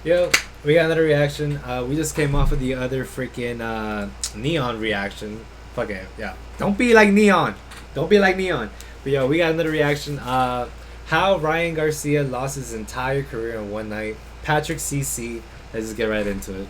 Yo, we got another reaction. We just came off of the other freaking Neon reaction. Fuck it, yeah. Don't be like Neon. Don't be like Neon. But yo, we got another reaction. How Ryan Garcia lost his entire career in one night. Patrick CC. Let's just get right into it.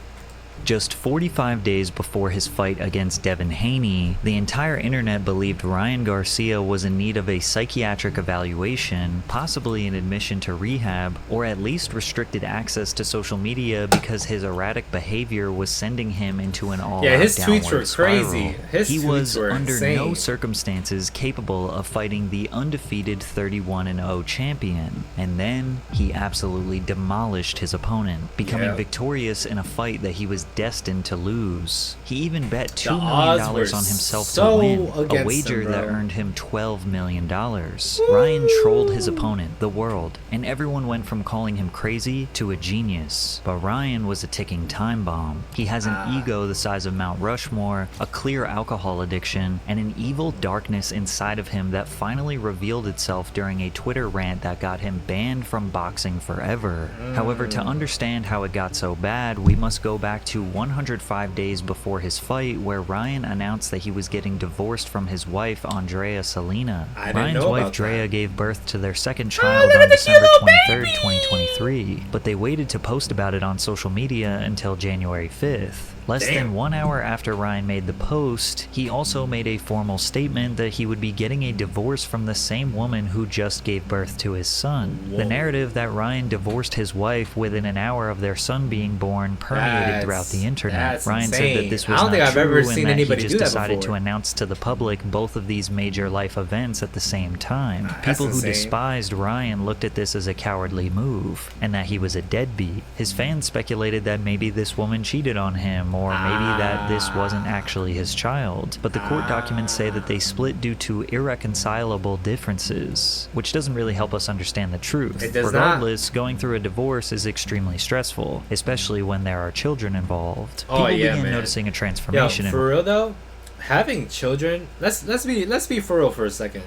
Just 45 days before his fight against Devin Haney, the entire internet believed Ryan Garcia was in need of a psychiatric evaluation, possibly an admission to rehab, or at least restricted access to social media because his erratic behavior was sending him into an all-out his downward tweets were spiral. crazy. His He tweets was were under insane. no circumstances capable of fighting the undefeated 31-0 champion, and then he absolutely demolished his opponent, becoming victorious in a fight that he was destined to lose. He even bet $2 million on himself to win, a wager that earned him $12 million. Ryan trolled his opponent, the world, and everyone went from calling him crazy to a genius. But Ryan was a ticking time bomb. He has an ego the size of Mount Rushmore, a clear alcohol addiction, and an evil darkness inside of him that finally revealed itself during a Twitter rant that got him banned from boxing forever. However, to understand how it got so bad, we must go back to 105 days before his fight, where Ryan announced that he was getting divorced from his wife, Andrea Salina. Ryan's wife, Drea, gave birth to their second child on December 23rd, 2023, but they waited to post about it on social media until January 5th. Less than 1 hour after Ryan made the post, he also made a formal statement that he would be getting a divorce from the same woman who just gave birth to his son. The narrative that Ryan divorced his wife within an hour of their son being born permeated throughout the internet. Ryan said that this was not true and that he just decided to announce to the public both of these major life events at the same time. People who despised Ryan looked at this as a cowardly move, and that he was a deadbeat. His fans speculated that maybe this woman cheated on him, or maybe that this wasn't actually his child. But the court documents say that they split due to irreconcilable differences, which doesn't really help us understand the truth. Regardless, going through a divorce is extremely stressful, especially when there are children involved. People began noticing a transformation. For real though, having children, let's be for real for a second.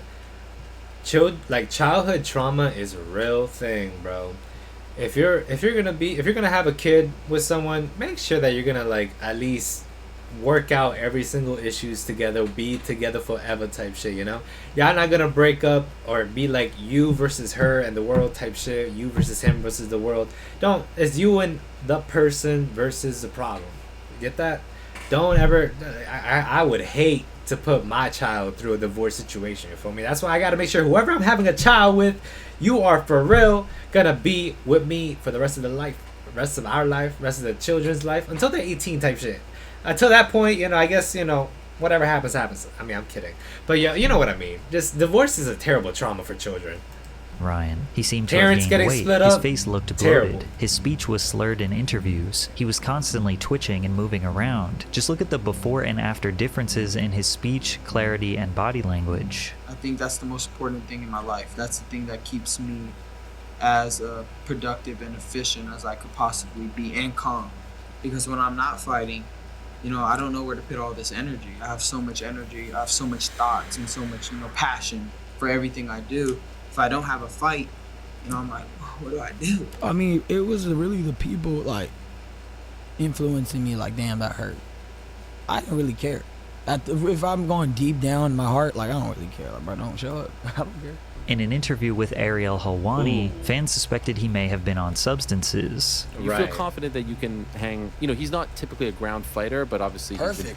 Childhood trauma is a real thing, bro. If you're gonna have a kid with someone, make sure that you're gonna like at least work out every single issues together, be together forever type shit, you know? Y'all not gonna break up or be like you versus her and the world type shit, you versus him versus the world. It's you and the person versus the problem. Get that? Don't ever, I would hate to put my child through a divorce situation, you feel me? That's why I gotta make sure whoever I'm having a child with, you are for real gonna be with me for the rest of the life, rest of our life, rest of the children's life, until they're 18 type shit. Until that point, I guess, whatever happens, happens. I mean, I'm kidding. But yeah, you know what I mean. Just divorce is a terrible trauma for children. Ryan. He seemed to have gained weight. His face looked bloated. His speech was slurred in interviews. He was constantly twitching and moving around. Just look at the before and after differences in his speech, clarity, and body language. I think that's the most important thing in my life. That's the thing that keeps me as productive and efficient as I could possibly be, and calm. Because when I'm not fighting, I don't know where to put all this energy. I have so much energy. I have so much thoughts and so much, passion for everything I do. If I don't have a fight, I'm like, what do I do? I mean, it was really the people like influencing me. Like, damn, that hurt. I didn't really care. If I'm going deep down in my heart, like, I don't really care. Like, bro, don't show up. I don't care. In an interview with Ariel Helwani, fans suspected he may have been on substances. You feel confident that you can hang. He's not typically a ground fighter, but obviously perfect.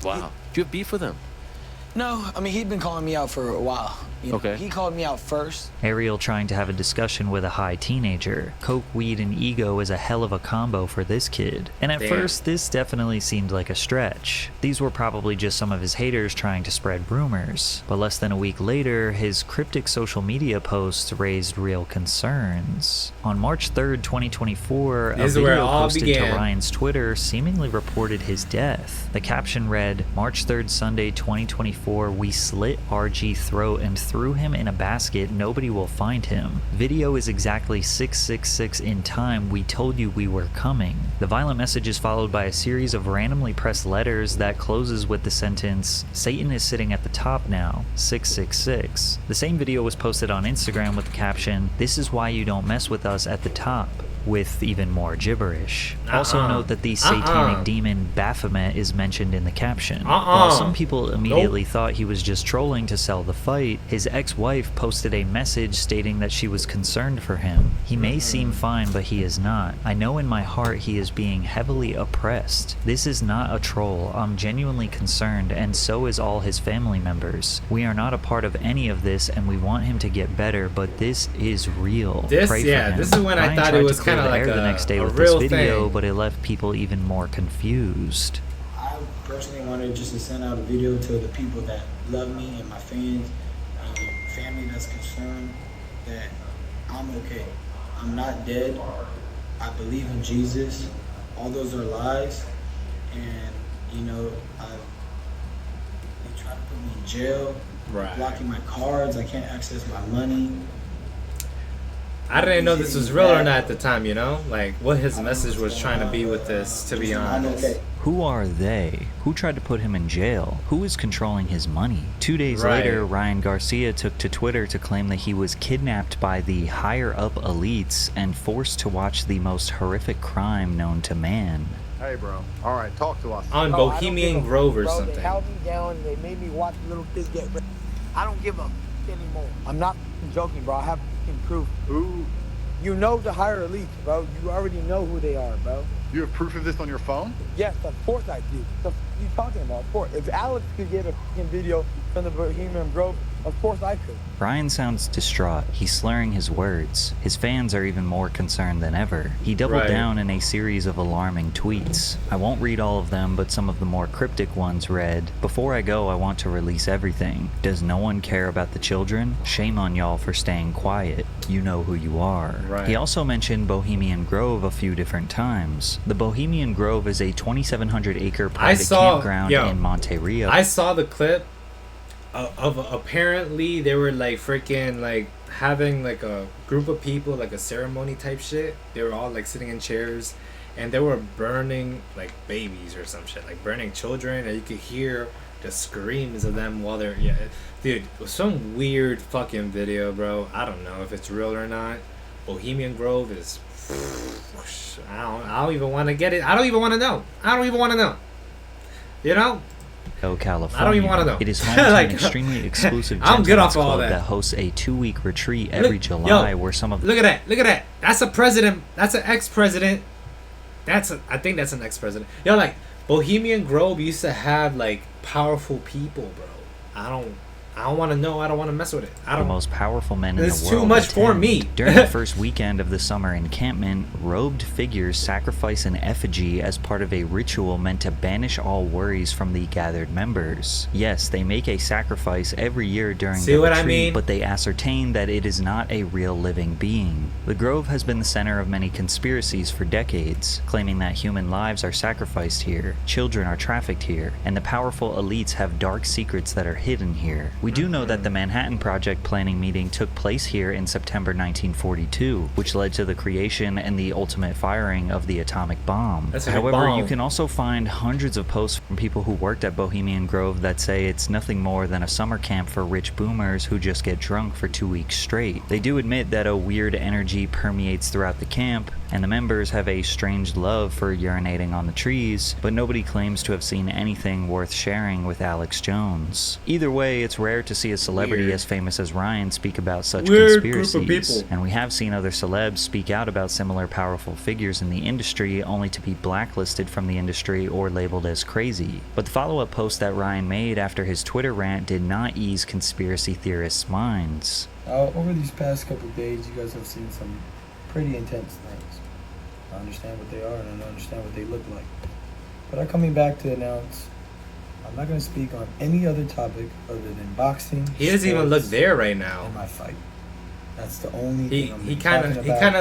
Wow. Do you have beef with him? No, I mean, he'd been calling me out for a while. Okay. He called me out first. Ariel trying to have a discussion with a high teenager. Coke, weed, and ego is a hell of a combo for this kid. And at first, this definitely seemed like a stretch. These were probably just some of his haters trying to spread rumors. But less than a week later, his cryptic social media posts raised real concerns. On March 3rd, 2024, a video posted to Ryan's Twitter seemingly reported his death. The caption read, March 3rd, Sunday, 2024, we slit RG throat and threw him in a basket. Nobody will find him. Video is exactly 666 in time. We told you we were coming. The violent message is followed by a series of randomly pressed letters that closes with the sentence, Satan is sitting at the top now, 666. The same video was posted on Instagram with the caption, this is why you don't mess with us at the top. with even more gibberish. Also note that the satanic demon Baphomet is mentioned in the caption. While some people immediately thought he was just trolling to sell the fight, his ex-wife posted a message stating that she was concerned for him. He may seem fine, but he is not. I know in my heart he is being heavily oppressed. This is not a troll. I'm genuinely concerned, and so is all his family members. We are not a part of any of this, and we want him to get better, but this is real. Pray for him. This is when Ryan I thought tried it was to clear kind of the like air the next day a with this real video, thing. but it left people even more confused. I personally wanted just to send out a video to the people that love me and my fans and family that's concerned that I'm okay. I'm not dead. I believe in Jesus. All those are lies. And, you know, they tried to put me in jail, blocking my cards. I can't access my money. I didn't know this was real or not at the time, you know? Like, what his message was trying to be with this, to be honest. Who are they? Who tried to put him in jail? Who is controlling his money? 2 days later, Ryan Garcia took to Twitter to claim that he was kidnapped by the higher-up elites and forced to watch the most horrific crime known to man. Hey, bro. All right, talk to us. On Bohemian Grove or something. They held me down. They made me watch little kids get raped. I don't give a anymore. I'm not joking, bro. I have proof. Who? You know the higher elites, bro. You already know who they are, bro. You have proof of this on your phone? Yes, of course I do. The f you talking about? Of course. If Alex could get a fucking video from the Bohemian Grove, of course I could. Ryan sounds distraught. He's slurring his words. His fans are even more concerned than ever. He doubled down in a series of alarming tweets. I won't read all of them, but some of the more cryptic ones read, "Before I go, I want to release everything. Does no one care about the children? Shame on y'all for staying quiet. You know who you are." He also mentioned Bohemian Grove a few different times. The Bohemian Grove is a 2,700-acre private campground in Monteria. I saw the clip of apparently they were like freaking like having like a group of people, like a ceremony type shit. They were all like sitting in chairs and they were burning like babies or some shit, like burning children, and you could hear the screams of them while they're dude, it was some weird fucking video, bro. I don't know if it's real or not. Bohemian Grove is I don't even want to get it. I don't even want to know. You know? California. I don't even want to know. It is home to an extremely exclusive gentleman's club that hosts a 2-week retreat every July where some of Look at that. That's a president. That's an ex-president. I think that's an ex-president. Yo, like Bohemian Grove used to have like powerful people, bro. I don't want to know. I don't want to mess with it. The most powerful men in the world. It's too much for me. During the first weekend of the summer encampment, robed figures sacrifice an effigy as part of a ritual meant to banish all worries from the gathered members. Yes, they make a sacrifice every year during the retreat, but they ascertain that it is not a real living being. The Grove has been the center of many conspiracies for decades, claiming that human lives are sacrificed here, children are trafficked here, and the powerful elites have dark secrets that are hidden here. We do know that the Manhattan Project planning meeting took place here in September 1942, which led to the creation and the ultimate firing of the atomic bomb. However, you can also find hundreds of posts from people who worked at Bohemian Grove that say it's nothing more than a summer camp for rich boomers who just get drunk for 2 weeks straight. They do admit that a weird energy permeates throughout the camp, and the members have a strange love for urinating on the trees, but nobody claims to have seen anything worth sharing with Alex Jones. Either way, it's rare to see a celebrity as famous as Ryan speak about such conspiracies, and we have seen other celebs speak out about similar powerful figures in the industry only to be blacklisted from the industry or labeled as crazy. But the follow-up post that Ryan made after his Twitter rant did not ease conspiracy theorists' minds. Over these past couple days, you guys have seen some pretty intense things. I understand what they are and I understand what they look like. But I'm coming back to announce I'm not going to speak on any other topic other than boxing. He doesn't even look there right now. And my fight. That's the only thing I'm he kind of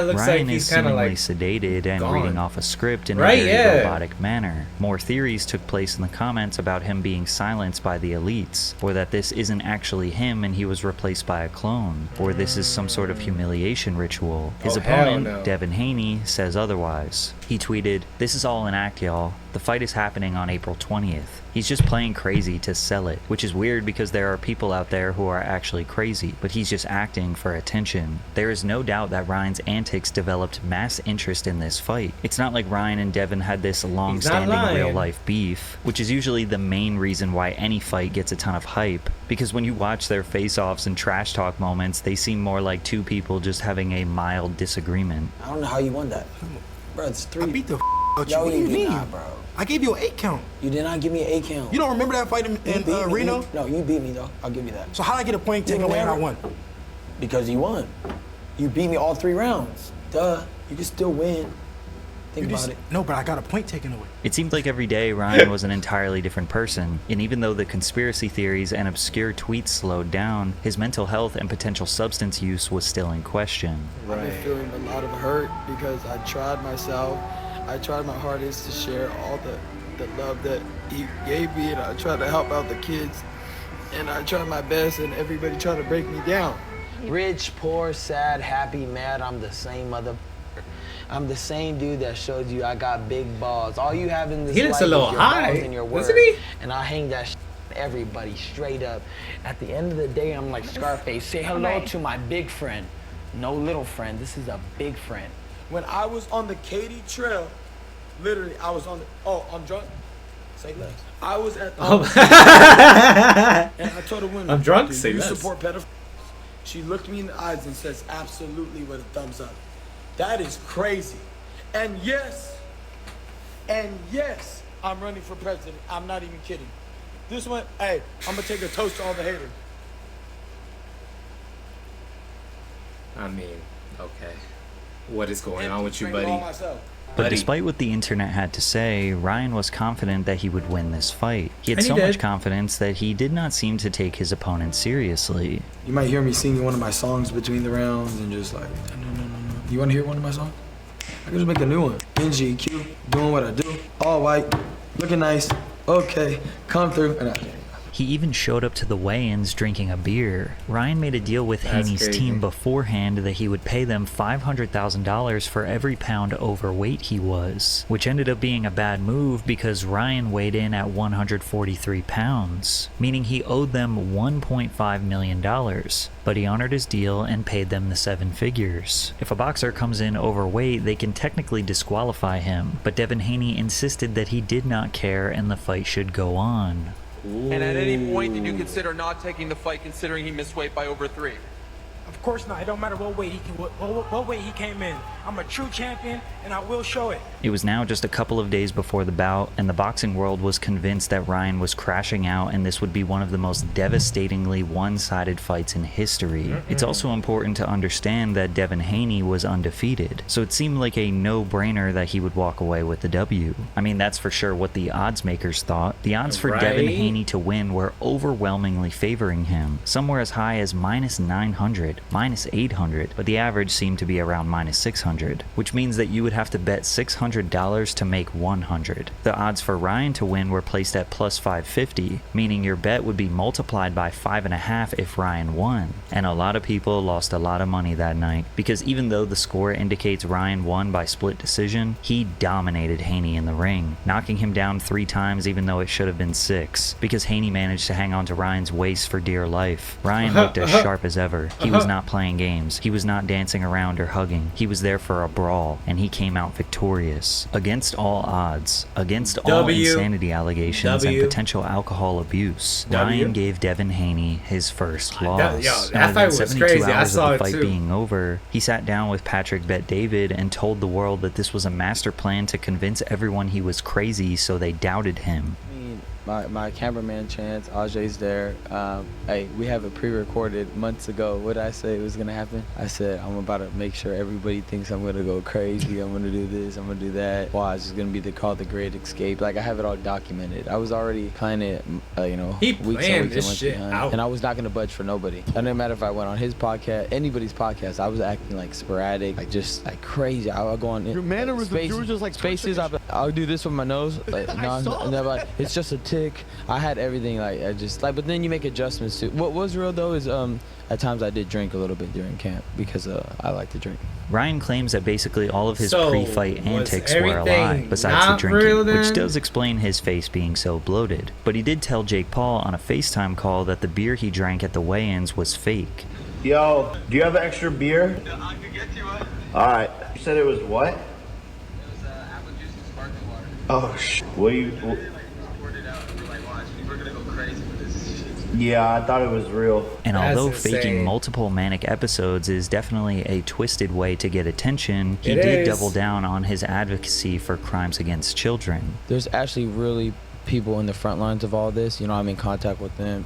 looks Ryan like he's is kind of seemingly like sedated and gone. reading off a script in a very robotic manner. More theories took place in the comments about him being silenced by the elites, or that this isn't actually him and he was replaced by a clone, or this is some sort of humiliation ritual. His opponent, Devin Haney, says otherwise. He tweeted, "This is all an act, y'all. The fight is happening on April 20th. He's just playing crazy to sell it, which is weird because there are people out there who are actually crazy, but he's just acting for attention. There is no doubt that Ryan's antics developed mass interest in this fight. It's not like Ryan and Devin had this long-standing real-life beef, which is usually the main reason why any fight gets a ton of hype, because when you watch their face-offs and trash talk moments, they seem more like two people just having a mild disagreement. I don't know how you won that. Bro, it's 3. I beat the out you. Yo, What do you mean? Not, bro. I gave you an 8 count. You did not give me an 8 count. You don't remember that fight in Reno? No, you beat me, though. I'll give you that. So how did I get a point taken away and I won? Because you won. You beat me all 3 rounds. Duh. You can still win. Think about it. No, but I got a point taken away. It seemed like every day Ryan was an entirely different person, and even though the conspiracy theories and obscure tweets slowed down, his mental health and potential substance use was still in question. I've been feeling a lot of hurt because I tried myself. I tried my hardest to share all the love that he gave me, and I tried to help out the kids, and I tried my best, and everybody tried to break me down. Rich, poor, sad, happy, mad, I'm the same mother. I'm the same dude that showed you I got big balls. All you have in this life is your balls and your word. And I hang that shit on everybody straight up. At the end of the day, I'm like Scarface. Say hello to my big friend. No little friend. This is a big friend. When I was on the Katy Trail, literally, I was on the... Oh, I'm drunk? Say less. I was at the... and I told a woman... I'm drunk? Do say you less. support pedophiles? She looked me in the eyes and says, absolutely, with a thumbs up. That is crazy. And yes, I'm running for president. I'm not even kidding. This one, hey, I'm going to take a toast to all the haters. I mean, okay. What is going on with you, buddy? But despite what the internet had to say, Ryan was confident that he would win this fight. He had so much confidence that he did not seem to take his opponent seriously. You might hear me singing one of my songs between the rounds and just like, no. You want to hear one of my songs? I can just make a new one. NGQ, doing what I do. All white, looking nice. Okay, come through. He even showed up to the weigh-ins drinking a beer. Ryan made a deal with Haney's team beforehand that he would pay them $500,000 for every pound overweight he was, which ended up being a bad move because Ryan weighed in at 143 pounds, meaning he owed them $1.5 million. But he honored his deal and paid them the 7 figures. If a boxer comes in overweight, they can technically disqualify him, but Devin Haney insisted that he did not care and the fight should go on. And at any point, did you consider not taking the fight, considering he missed weight by over 3? Of course not. It don't matter what weight he came in. I'm a true champion, and I will show it. It was now just a couple of days before the bout, and the boxing world was convinced that Ryan was crashing out and this would be one of the most devastatingly one-sided fights in history. It's also important to understand that Devin Haney was undefeated, so it seemed like a no-brainer that he would walk away with the W. I mean, that's for sure what the odds makers thought. The odds for Devin Haney to win were overwhelmingly favoring him, somewhere as high as -900, -800, but the average seemed to be around -600, which means that you would have to bet $600 to make 100. The odds for Ryan to win were placed at +550, meaning your bet would be multiplied by 5.5 if Ryan won. And a lot of people lost a lot of money that night, because even though the score indicates Ryan won by split decision, he dominated Haney in the ring, knocking him down 3 times even though it should have been 6, because Haney managed to hang on to Ryan's waist for dear life. Ryan looked as sharp as ever. He was not playing games. He was not dancing around or hugging. He was there for a brawl, and he came out victorious. Against all odds, against all insanity allegations and potential alcohol abuse, Ryan gave Devin Haney his first loss. That fight was crazy. I saw of the it fight too. being over, he sat down with Patrick Bet-David and told the world that this was a master plan to convince everyone he was crazy, so they doubted him. My cameraman Chance, Ajay's there. Hey, we have it pre-recorded months ago. What did I say was gonna happen? I said I'm about to make sure everybody thinks I'm gonna go crazy. I'm gonna do this. I'm gonna do that. Wow, it's gonna be called the Great Escape. Like I have it all documented. I was already planning it, weeks and weeks behind, and I was not gonna budge for nobody. It didn't matter if I went on his podcast, anybody's podcast. I was acting like sporadic, like just like crazy. I would go on. Your mannerisms, you were just like spaces. I'll do this with my nose. Like, no, like, it's just a tip. romantic. I had everything. Like I just like, but then you make adjustments too. What was real though is at times I did drink a little bit during camp because I like to drink. Ryan claims that basically all of his So, pre-fight was antics were a lie, everything besides the not drinking, real then? which does explain his face being so bloated. But he did tell Jake Paul on a FaceTime call that the beer he drank at the weigh-ins was fake. Yo, do you have extra beer? Yeah, I can get you one. Alright. You said it was what? It was apple juice and sparkling water. Oh, what do you... Yeah, I thought it was real. And although faking multiple manic episodes is definitely a twisted way to get attention, he did double down on his advocacy for crimes against children. There's actually really people in the front lines of all this. You know, I'm in contact with them.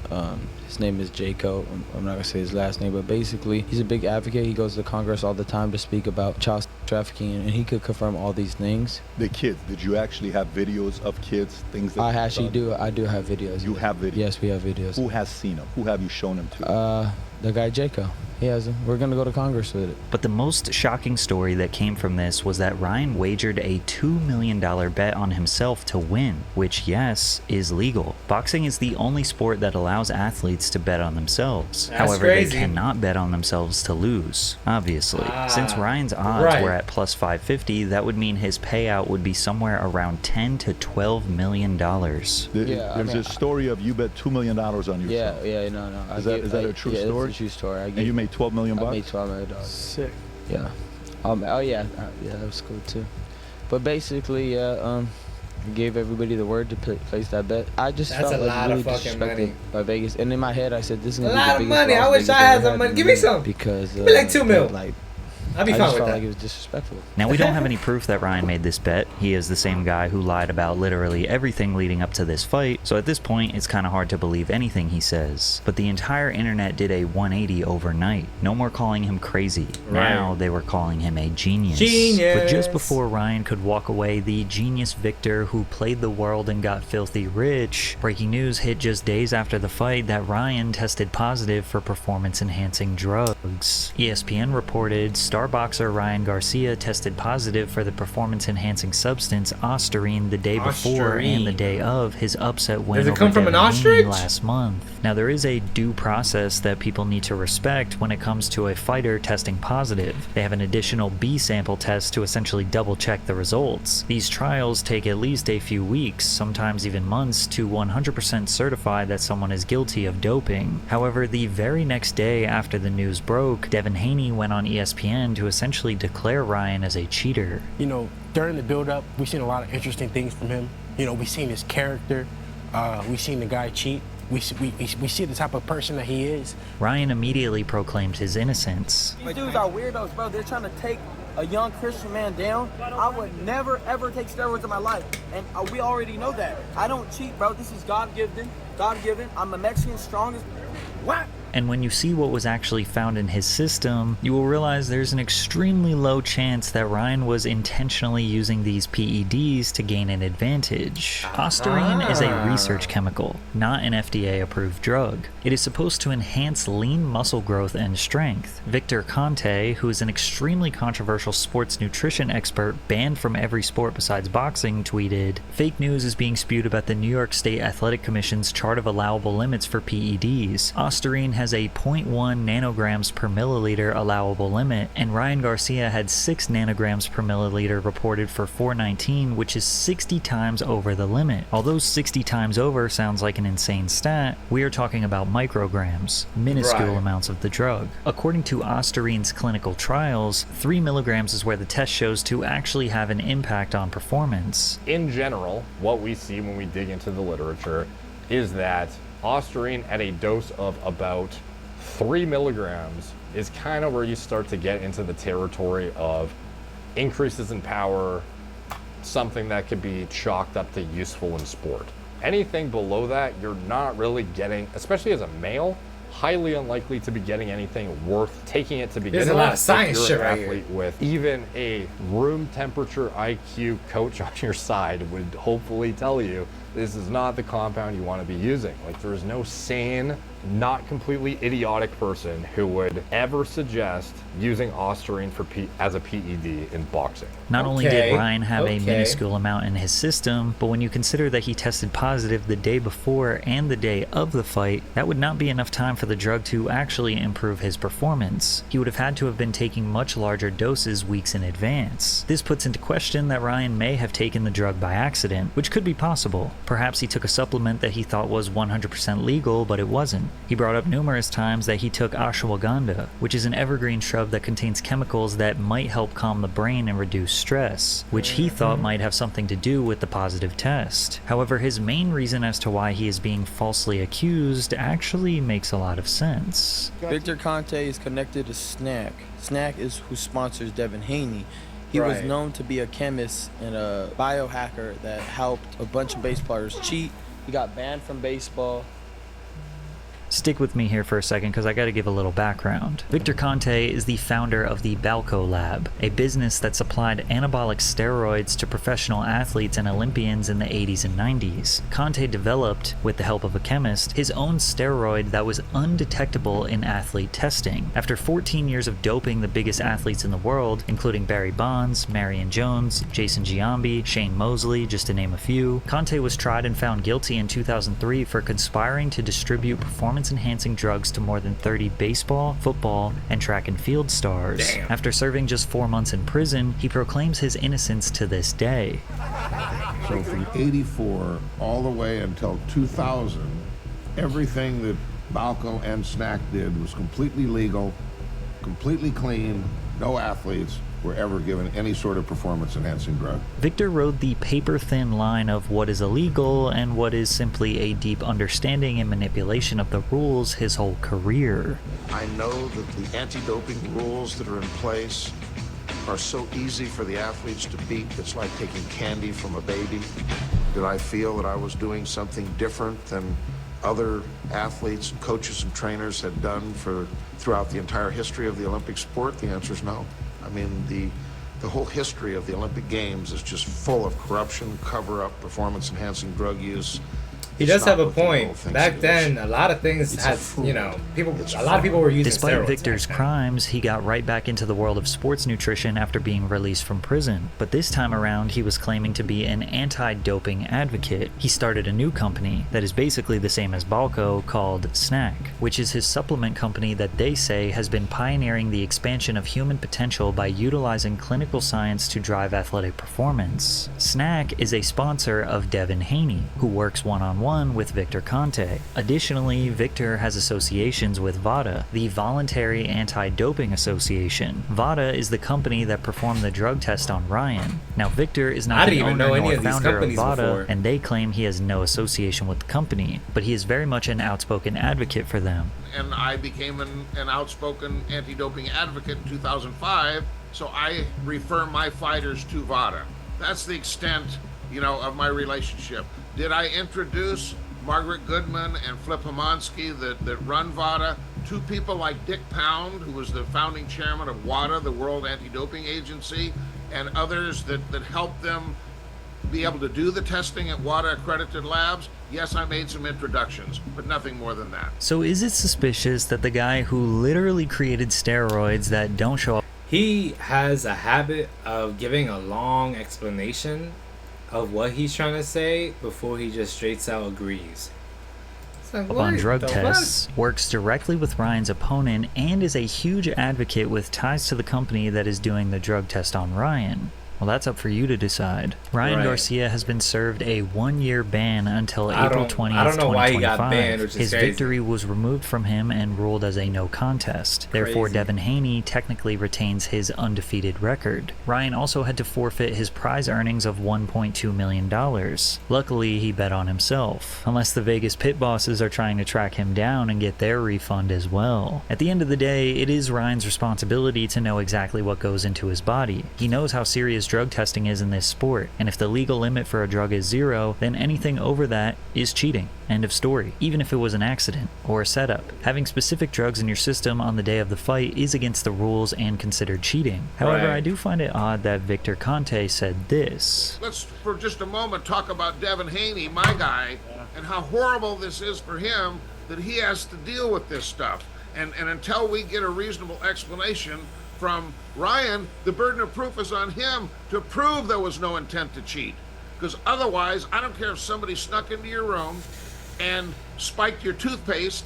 His name is Jaco. I'm not gonna say his last name, but basically he's a big advocate. He goes to Congress all the time to speak about child trafficking, and he could confirm all these things. The kids, did you actually have videos of kids, things that I actually do. I do have videos. You have videos? Yes, we have videos. Who has seen them? Who have you shown them to? The guy Jaco. He has them. We're gonna go to Congress with it. But the most shocking story that came from this was that Ryan wagered a $2 million bet on himself to win, which, yes, is legal. Boxing is the only sport that allows athletes to bet on themselves. That's However, crazy. they cannot bet on themselves to lose, obviously. Since Ryan's odds were at plus 550, that would mean his payout would be somewhere around $10 to $12 million. There's a story of you bet $2 million on yourself. No. Is that a true story? It's a true story. And you made $12 million? I made $12 million. Sick. Yeah. Yeah, that was cool too. But basically, I gave everybody the word to place that bet. I just That's felt a like lot really of fucking disrespected money. by Vegas, and in my head, I said, "This is A gonna be lot the of biggest money. loss I wish Vegas I had ever some money. in Give me the some. because Give me like 2 mil. Like, I'll be I fine just with felt that. like it was disrespectful. Now, we don't have any proof that Ryan made this bet. He is the same guy who lied about literally everything leading up to this fight, so at this point, it's kind of hard to believe anything he says. But the entire internet did a 180 overnight. No more calling him crazy. Now they were calling him a genius. But just before Ryan could walk away, the genius Victor, who played the world and got filthy rich, breaking news hit just days after the fight that Ryan tested positive for performance-enhancing drugs. ESPN reported star boxer Ryan Garcia tested positive for the performance-enhancing substance ostarine the day before and the day of his upset win over Devin Haney last month. Now, there is a due process that people need to respect when it comes to a fighter testing positive. They have an additional B sample test to essentially double-check the results. These trials take at least a few weeks, sometimes even months, to 100% certify that someone is guilty of doping. However, the very next day after the news broke, Devin Haney went on ESPN to essentially declare Ryan as a cheater. You know, during the build-up, we've seen a lot of interesting things from him. You know, we've seen his character. We've seen the guy cheat. We see the type of person that he is. Ryan immediately proclaimed his innocence. These dudes are weirdos, bro. They're trying to take a young Christian man down. I would never, ever take steroids in my life. And we already know that. I don't cheat, bro. This is God-given. I'm a Mexican, strongest. What? And when you see what was actually found in his system, you will realize there's an extremely low chance that Ryan was intentionally using these PEDs to gain an advantage. Ostarine is a research chemical, not an FDA-approved drug. It is supposed to enhance lean muscle growth and strength. Victor Conte, who is an extremely controversial sports nutrition expert banned from every sport besides boxing, tweeted, "Fake news is being spewed about the New York State Athletic Commission's chart of allowable limits for PEDs. Ostarine has a 0.1 nanograms per milliliter allowable limit, and Ryan Garcia had 6 nanograms per milliliter reported for 419, which is 60 times over the limit. Although 60 times over sounds like an insane stat, we are talking about micrograms, minuscule amounts of the drug. According to Ostarine's clinical trials, 3 milligrams is where the test shows to actually have an impact on performance. In general, what we see when we dig into the literature is that Ostarine at a dose of about 3 milligrams is kind of where you start to get into the territory of increases in power, something that could be chalked up to useful in sport. Anything below that, you're not really getting, especially as a male, highly unlikely to be getting anything worth taking it to begin with. There's a lot of science if shit you're an right athlete here. with even a room temperature IQ coach on your side would hopefully tell you this is not the compound you want to be using. Like, there is no sane not completely idiotic person who would ever suggest using Ostarine as a PED in boxing. Not only did Ryan have a minuscule amount in his system, but when you consider that he tested positive the day before and the day of the fight, that would not be enough time for the drug to actually improve his performance. He would have had to have been taking much larger doses weeks in advance. This puts into question that Ryan may have taken the drug by accident, which could be possible. Perhaps he took a supplement that he thought was 100% legal, but it wasn't. He brought up numerous times that he took ashwagandha, which is an evergreen shrub that contains chemicals that might help calm the brain and reduce stress, which he thought might have something to do with the positive test. However, his main reason as to why he is being falsely accused actually makes a lot of sense. Victor Conte is connected to Snack. Snack is who sponsors Devin Haney. He was known to be a chemist and a biohacker that helped a bunch of baseballers cheat. He got banned from baseball. Stick with me here for a second because I got to give a little background. Victor Conte is the founder of the Balco Lab, a business that supplied anabolic steroids to professional athletes and Olympians in the 80s and 90s. Conte developed, with the help of a chemist, his own steroid that was undetectable in athlete testing. After 14 years of doping the biggest athletes in the world, including Barry Bonds, Marion Jones, Jason Giambi, Shane Mosley, just to name a few, Conte was tried and found guilty in 2003 for conspiring to distribute performance-enhancing drugs to more than 30 baseball, football, and track and field stars. Damn. After serving just 4 months in prison, he proclaims his innocence to this day. So from 84 all the way until 2000, everything that Balco and Snack did was completely legal, completely clean, no athletes were ever given any sort of performance-enhancing drug. Victor rode the paper-thin line of what is illegal and what is simply a deep understanding and manipulation of the rules his whole career. I know that the anti-doping rules that are in place are so easy for the athletes to beat, it's like taking candy from a baby. Did I feel that I was doing something different than other athletes, coaches, and trainers had done throughout the entire history of the Olympic sport? The answer is no. I mean, the whole history of the Olympic Games is just full of corruption, cover-up, performance-enhancing drug use. He does have a point. Back then, a lot of things had, a lot of people were using Despite steroids. Victor's crimes, he got right back into the world of sports nutrition after being released from prison. But this time around, he was claiming to be an anti-doping advocate. He started a new company that is basically the same as Balco called Snack, which is his supplement company that they say has been pioneering the expansion of human potential by utilizing clinical science to drive athletic performance. Snack is a sponsor of Devin Haney, who works one-on-one with Victor Conte. Additionally, Victor has associations with VADA, the Voluntary Anti-Doping Association. VADA is the company that performed the drug test on Ryan. Now, Victor is not the owner nor founder of VADA, and they claim he has no association with the company, but he is very much an outspoken advocate for them. And I became an outspoken anti-doping advocate in 2005, so I refer my fighters to VADA. That's the extent, of my relationship. Did I introduce Margaret Goodman and Flip Homansky that run VADA to people like Dick Pound, who was the founding chairman of WADA, the World Anti-Doping Agency, and others that helped them be able to do the testing at WADA accredited labs? Yes, I made some introductions, but nothing more than that. So is it suspicious that the guy who literally created steroids that don't show up... He has a habit of giving a long explanation of what he's trying to say before he just straight out agrees. Like, on drug tests, works directly with Ryan's opponent, and is a huge advocate with ties to the company that is doing the drug test on Ryan. Well, that's up for you to decide. Ryan Garcia has been served a 1-year ban until April 20th, I don't know 2025. why he got banned, which is His crazy. victory was removed from him and ruled as a no contest. Therefore, Crazy. Devin Haney technically retains his undefeated record. Ryan also had to forfeit his prize earnings of $1.2 million. Luckily, he bet on himself. Unless the Vegas pit bosses are trying to track him down and get their refund as well. At the end of the day, it is Ryan's responsibility to know exactly what goes into his body. He knows how serious drug testing is in this sport, and if the legal limit for a drug is 0, then anything over that is cheating. End of story. Even if it was an accident or a setup. Having specific drugs in your system on the day of the fight is against the rules and considered cheating. However, I do find it odd that Victor Conte said this. Let's, for just a moment, talk about Devin Haney, my guy, and how horrible this is for him that he has to deal with this stuff. And until we get a reasonable explanation from Ryan, the burden of proof is on him to prove there was no intent to cheat. Because otherwise, I don't care if somebody snuck into your room and spiked your toothpaste,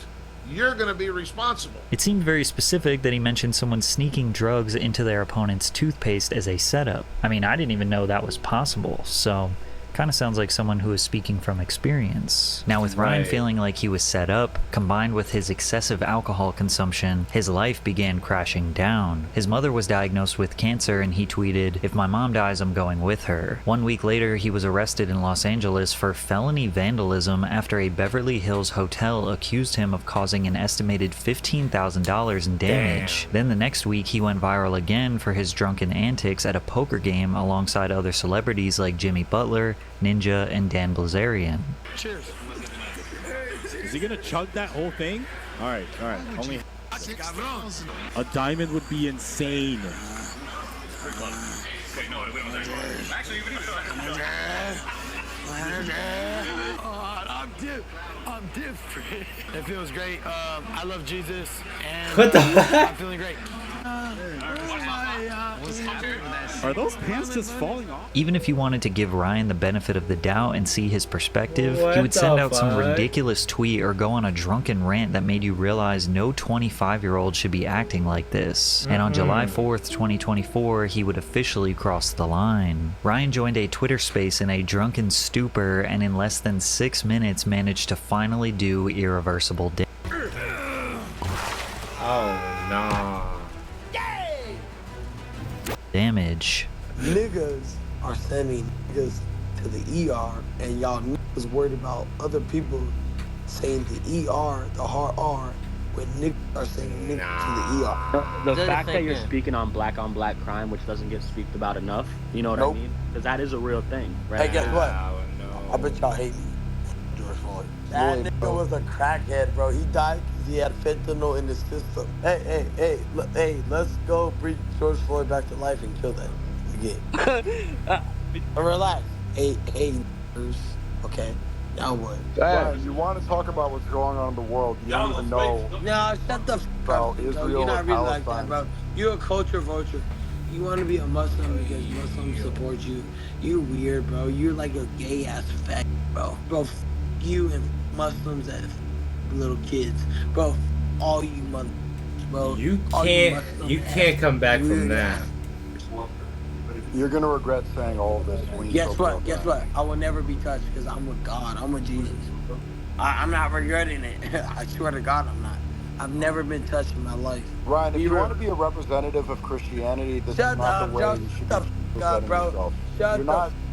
you're going to be responsible. It seemed very specific that he mentioned someone sneaking drugs into their opponent's toothpaste as a setup. I mean, I didn't even know that was possible, so kind of sounds like someone who is speaking from experience. Now, with Ryan feeling like he was set up, combined with his excessive alcohol consumption, his life began crashing down. His mother was diagnosed with cancer, and he tweeted, "If my mom dies, I'm going with her." 1 week later, he was arrested in Los Angeles for felony vandalism after a Beverly Hills hotel accused him of causing an estimated $15,000 in damage. Then the next week, he went viral again for his drunken antics at a poker game alongside other celebrities like Jimmy Butler, Ninja, and Dan Blazarian. Cheers. Is he gonna chug that whole thing? All right. Only a diamond would be insane. I'm different. It feels great. I love Jesus, and What the heck? I'm feeling great. Are those pants just falling off? Even if you wanted to give Ryan the benefit of the doubt and see his perspective, What he would send the out some fuck? ridiculous tweet or go on a drunken rant that made you realize no 25-year-old should be acting like this. And on July 4th, 2024, he would officially cross the line. Ryan joined a Twitter space in a drunken stupor and in less than 6 minutes managed to finally do irreversible damage. Oh, no. Niggas are sending niggas to the ER, and y'all niggas worried about other people saying the ER, the hard R, when niggas are saying niggas to the ER. The fact that you're speaking on black crime, which doesn't get speaked about enough, you know what I mean? Because that is a real thing, right? Hey, guess what? I bet y'all hate me, George Floyd. That nigga was a crackhead, bro. He died because he had fentanyl in his system. Hey, let's go bring George Floyd back to life and kill that again. Relax. Hey, okay. Now what? Brian, you want to talk about what's going on in the world. You don't even know. No, shut the f about up. Israel You're not or really like Palestine. that, bro. You're a culture vulture. You want to be a Muslim because Muslims support you. You're weird, bro. You're like a gay ass fag, bro. Bro, f you and Muslims and little kids, bro. All you mother, bro. You All can't come back from that. You're gonna regret saying all of this. When you Guess talk what? about Guess that. what? I will never be touched because I'm with God. I'm with Jesus. I'm not regretting it. I swear to God, I'm not. I've never been touched in my life. Ryan, if you want to be a representative of Christianity, this is not the way you should be representing yourself. Shut You're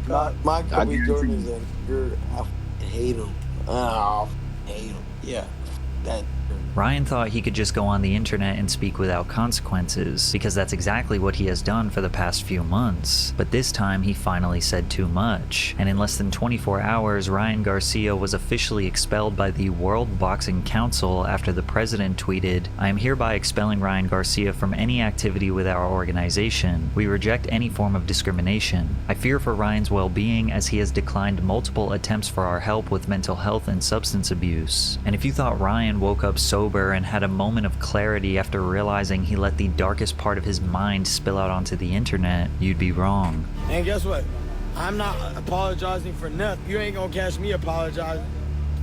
not. My Kobe Jordan's in. I hate him. I hate him. Yeah. That. Ryan thought he could just go on the internet and speak without consequences, because that's exactly what he has done for the past few months. But this time he finally said too much, and in less than 24 hours, Ryan Garcia was officially expelled by the World Boxing Council after the president tweeted, "I am hereby expelling Ryan Garcia from any activity with our organization. We reject any form of discrimination. I fear for Ryan's well-being as he has declined multiple attempts for our help with mental health and substance abuse." And if you thought Ryan woke up sober and had a moment of clarity after realizing he let the darkest part of his mind spill out onto the internet, you'd be wrong. And guess what? I'm not apologizing for nothing. You ain't gonna catch me apologizing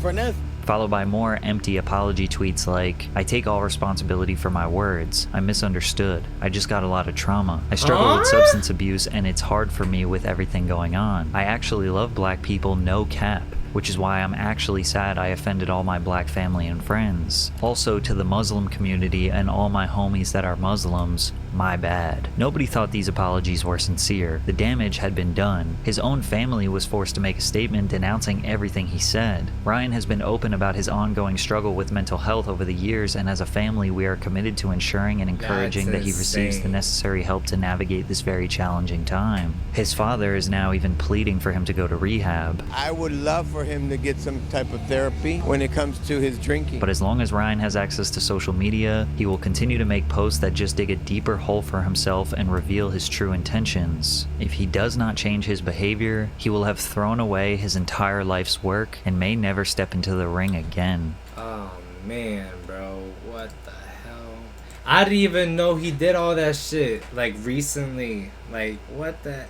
for nothing. Followed by more empty apology tweets like, "I take all responsibility for my words. I misunderstood. I just got a lot of trauma. I struggle with substance abuse and it's hard for me with everything going on. I actually love black people, no cap. Which is why I'm actually sad I offended all my black family and friends. Also to the Muslim community and all my homies that are Muslims, my bad." Nobody thought these apologies were sincere. The damage had been done. His own family was forced to make a statement denouncing everything he said. Ryan has been open about his ongoing struggle with mental health over the years, and as a family we are committed to ensuring and encouraging that he receives the necessary help to navigate this very challenging time. His father is now even pleading for him to go to rehab. I would love for him to get some type of therapy when it comes to his drinking. But as long as Ryan has access to social media, he will continue to make posts that just dig a deeper hole for himself and reveal his true intentions. If he does not change his behavior, he will have thrown away his entire life's work and may never step into the ring again. Oh man, bro, what the hell? I didn't even know he did all that shit, like, recently. Like, what the...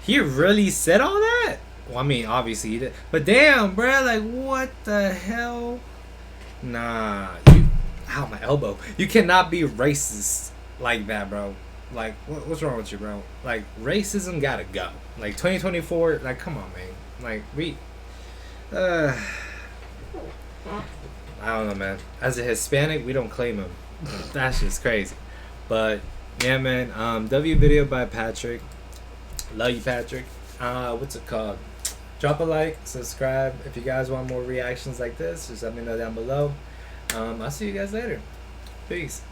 He really said all that? Well, I mean, obviously he did. But damn, bro, like, what the hell? Nah, you... Ow, my elbow. You cannot be racist like that, bro. Like, what's wrong with you, bro? Like, racism gotta go. Like, 2024, like, come on, man. Like, I don't know, man. As a Hispanic, we don't claim him. That's just crazy. But, yeah, man. W video by Patrick. Love you, Patrick. What's it called? Drop a like, subscribe. If you guys want more reactions like this, just let me know down below. I'll see you guys later. Peace.